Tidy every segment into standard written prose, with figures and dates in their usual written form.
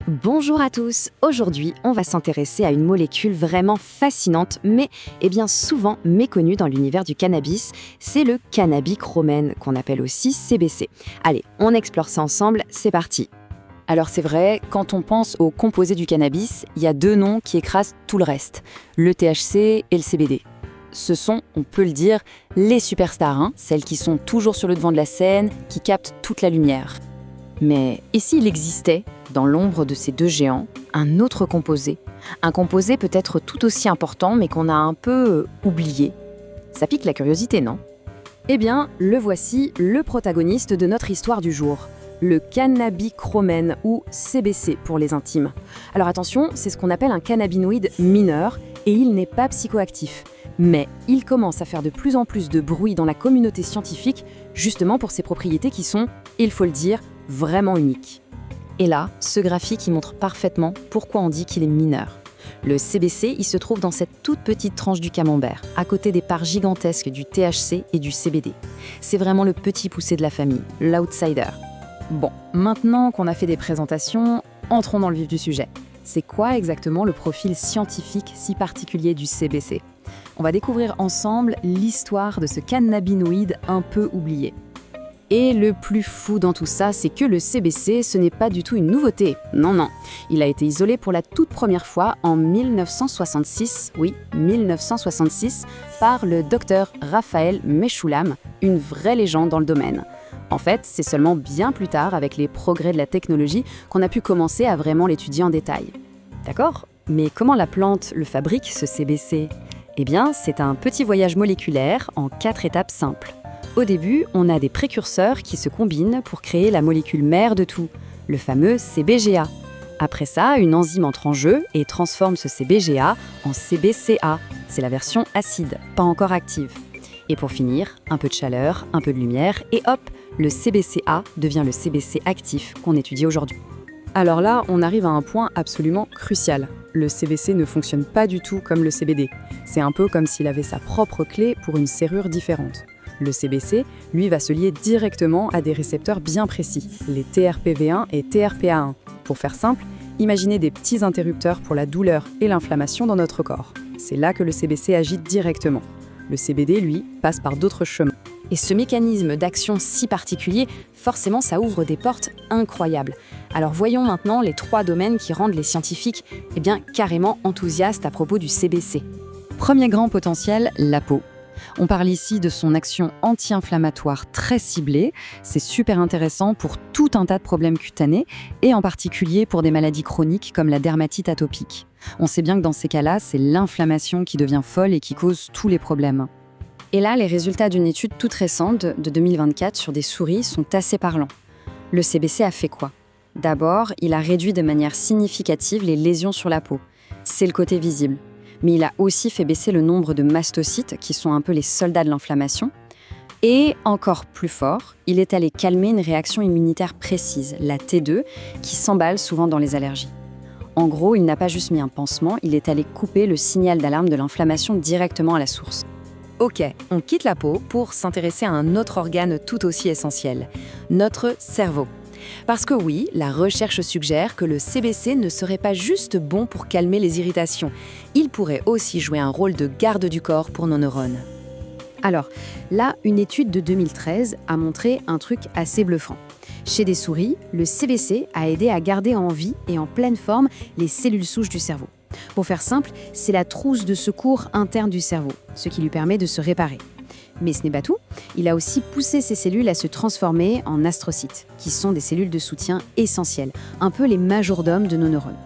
Bonjour à tous. Aujourd'hui, on va s'intéresser à une molécule vraiment fascinante, mais bien souvent méconnue dans l'univers du cannabis. C'est le cannabichromène, qu'on appelle aussi CBC. Allez, on explore ça ensemble, c'est parti. Alors c'est vrai, quand on pense aux composés du cannabis, il y a deux noms qui écrasent tout le reste, le THC et le CBD. Ce sont, on peut le dire, les superstars, celles qui sont toujours sur le devant de la scène, qui captent toute la lumière. Mais et s'il existait, dans l'ombre de ces deux géants, un autre composé? Un composé peut-être tout aussi important, mais qu'on a un peu oublié. Ça pique la curiosité, non? Eh bien, le voici, le protagoniste de notre histoire du jour. Le cannabichromène, ou CBC pour les intimes. Alors attention, c'est ce qu'on appelle un cannabinoïde mineur, et il n'est pas psychoactif. Mais il commence à faire de plus en plus de bruit dans la communauté scientifique, justement pour ses propriétés qui sont, il faut le dire, vraiment uniques. Et là, ce graphique il montre parfaitement pourquoi on dit qu'il est mineur. Le CBC, il se trouve dans cette toute petite tranche du camembert, à côté des parts gigantesques du THC et du CBD. C'est vraiment le petit poussé de la famille, l'outsider. Bon, maintenant qu'on a fait des présentations, entrons dans le vif du sujet. C'est quoi exactement le profil scientifique si particulier du CBC? On va découvrir ensemble l'histoire de ce cannabinoïde un peu oublié. Et le plus fou dans tout ça, c'est que le CBC, ce n'est pas du tout une nouveauté. Non. Il a été isolé pour la toute première fois en 1966, oui, 1966, par le docteur Raphaël Mechoulam, une vraie légende dans le domaine. En fait, c'est seulement bien plus tard, avec les progrès de la technologie, qu'on a pu commencer à vraiment l'étudier en détail. D'accord? Mais comment la plante le fabrique, ce CBC? Eh bien, c'est un petit voyage moléculaire en 4 étapes simples. Au début, on a des précurseurs qui se combinent pour créer la molécule mère de tout, le fameux CBGA. Après ça, une enzyme entre en jeu et transforme ce CBGA en CBCA. C'est la version acide, pas encore active. Et pour finir, un peu de chaleur, un peu de lumière, et hop, le CBCA devient le CBC actif qu'on étudie aujourd'hui. Alors là, on arrive à un point absolument crucial. Le CBC ne fonctionne pas du tout comme le CBD. C'est un peu comme s'il avait sa propre clé pour une serrure différente. Le CBC, lui, va se lier directement à des récepteurs bien précis, les TRPV1 et TRPA1. Pour faire simple, imaginez des petits interrupteurs pour la douleur et l'inflammation dans notre corps. C'est là que le CBC agit directement. Le CBD, lui, passe par d'autres chemins. Et ce mécanisme d'action si particulier, forcément, ça ouvre des portes incroyables. Alors voyons maintenant les 3 domaines qui rendent les scientifiques carrément enthousiastes à propos du CBC. Premier grand potentiel, la peau. On parle ici de son action anti-inflammatoire très ciblée. C'est super intéressant pour tout un tas de problèmes cutanés et en particulier pour des maladies chroniques comme la dermatite atopique. On sait bien que dans ces cas-là, c'est l'inflammation qui devient folle et qui cause tous les problèmes. Et là, les résultats d'une étude toute récente de 2024 sur des souris sont assez parlants. Le CBC a fait quoi? D'abord, il a réduit de manière significative les lésions sur la peau. C'est le côté visible. Mais il a aussi fait baisser le nombre de mastocytes, qui sont un peu les soldats de l'inflammation. Et encore plus fort, il est allé calmer une réaction immunitaire précise, la T2, qui s'emballe souvent dans les allergies. En gros, il n'a pas juste mis un pansement, il est allé couper le signal d'alarme de l'inflammation directement à la source. Ok, on quitte la peau pour s'intéresser à un autre organe tout aussi essentiel, notre cerveau. Parce que oui, la recherche suggère que le CBC ne serait pas juste bon pour calmer les irritations, il pourrait aussi jouer un rôle de garde du corps pour nos neurones. Alors, là, une étude de 2013 a montré un truc assez bluffant. Chez des souris, le CBC a aidé à garder en vie et en pleine forme les cellules souches du cerveau. Pour faire simple, c'est la trousse de secours interne du cerveau, ce qui lui permet de se réparer. Mais ce n'est pas tout, il a aussi poussé ces cellules à se transformer en astrocytes, qui sont des cellules de soutien essentielles, un peu les majordomes de nos neurones.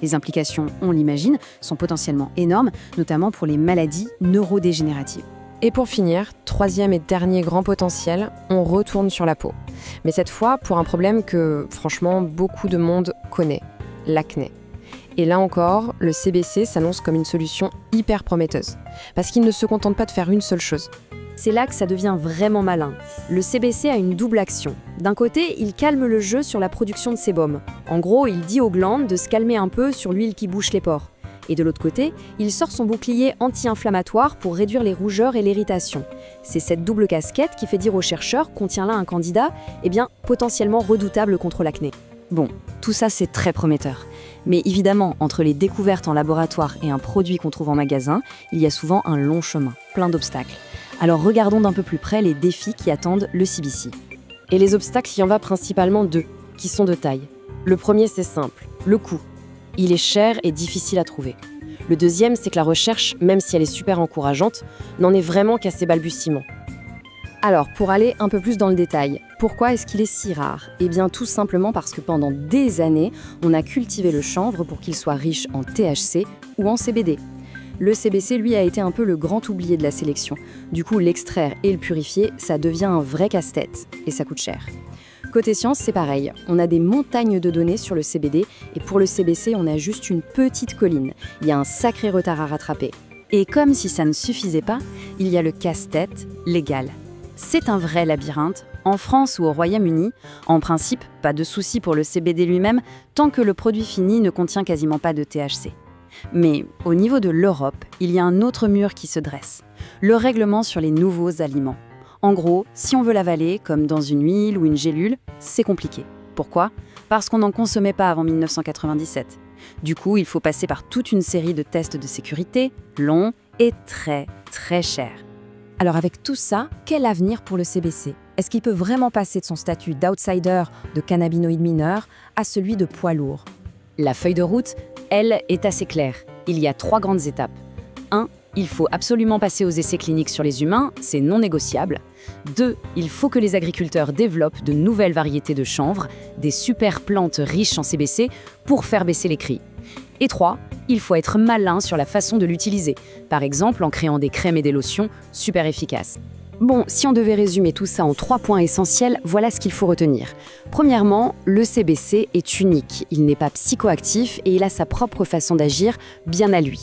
Les implications, on l'imagine, sont potentiellement énormes, notamment pour les maladies neurodégénératives. Et pour finir, 3e et dernier grand potentiel, on retourne sur la peau. Mais cette fois, pour un problème que, franchement, beaucoup de monde connaît, l'acné. Et là encore, le CBC s'annonce comme une solution hyper prometteuse, parce qu'il ne se contente pas de faire une seule chose. C'est là que ça devient vraiment malin. Le CBC a une double action. D'un côté, il calme le jeu sur la production de sébum. En gros, il dit aux glandes de se calmer un peu sur l'huile qui bouche les pores. Et de l'autre côté, il sort son bouclier anti-inflammatoire pour réduire les rougeurs et l'irritation. C'est cette double casquette qui fait dire aux chercheurs qu'on tient là un candidat, potentiellement redoutable contre l'acné. Bon, tout ça c'est très prometteur. Mais évidemment, entre les découvertes en laboratoire et un produit qu'on trouve en magasin, il y a souvent un long chemin, plein d'obstacles. Alors regardons d'un peu plus près les défis qui attendent le CBC. Et les obstacles, il y en va principalement deux, qui sont de taille. Le premier, c'est simple, le coût. Il est cher et difficile à trouver. Le deuxième, c'est que la recherche, même si elle est super encourageante, n'en est vraiment qu'à ses balbutiements. Alors, pour aller un peu plus dans le détail, pourquoi est-ce qu'il est si rare ? Eh bien, tout simplement parce que pendant des années, on a cultivé le chanvre pour qu'il soit riche en THC ou en CBD. Le CBC, lui, a été un peu le grand oublié de la sélection. Du coup, l'extraire et le purifier, ça devient un vrai casse-tête. Et ça coûte cher. Côté science, c'est pareil. On a des montagnes de données sur le CBD, et pour le CBC, on a juste une petite colline. Il y a un sacré retard à rattraper. Et comme si ça ne suffisait pas, il y a le casse-tête légal. C'est un vrai labyrinthe. En France ou au Royaume-Uni, en principe, pas de souci pour le CBD lui-même, tant que le produit fini ne contient quasiment pas de THC. Mais au niveau de l'Europe, il y a un autre mur qui se dresse. Le règlement sur les nouveaux aliments. En gros, si on veut l'avaler, comme dans une huile ou une gélule, c'est compliqué. Pourquoi ? Parce qu'on n'en consommait pas avant 1997. Du coup, il faut passer par toute une série de tests de sécurité, longs et très, très chers. Alors avec tout ça, quel avenir pour le CBC ? Est-ce qu'il peut vraiment passer de son statut d'outsider, de cannabinoïde mineur, à celui de poids lourd ? La feuille de route, elle, est assez claire. Il y a 3 grandes étapes. 1. Il faut absolument passer aux essais cliniques sur les humains, c'est non négociable. 2. Il faut que les agriculteurs développent de nouvelles variétés de chanvre, des super plantes riches en CBC, pour faire baisser les prix. Et 3. Il faut être malin sur la façon de l'utiliser, par exemple en créant des crèmes et des lotions super efficaces. Bon, si on devait résumer tout ça en 3 points essentiels, voilà ce qu'il faut retenir. Premièrement, le CBC est unique. Il n'est pas psychoactif et il a sa propre façon d'agir, bien à lui.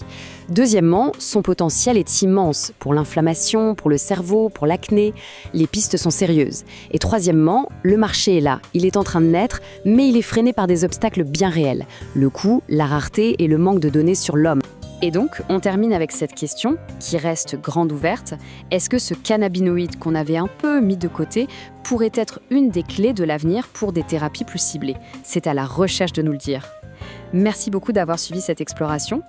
Deuxièmement, son potentiel est immense pour l'inflammation, pour le cerveau, pour l'acné. Les pistes sont sérieuses. Et troisièmement, le marché est là. Il est en train de naître, mais il est freiné par des obstacles bien réels. Le coût, la rareté et le manque de données sur l'homme. Et donc, on termine avec cette question, qui reste grande ouverte. Est-ce que ce cannabinoïde qu'on avait un peu mis de côté pourrait être une des clés de l'avenir pour des thérapies plus ciblées ? C'est à la recherche de nous le dire. Merci beaucoup d'avoir suivi cette exploration.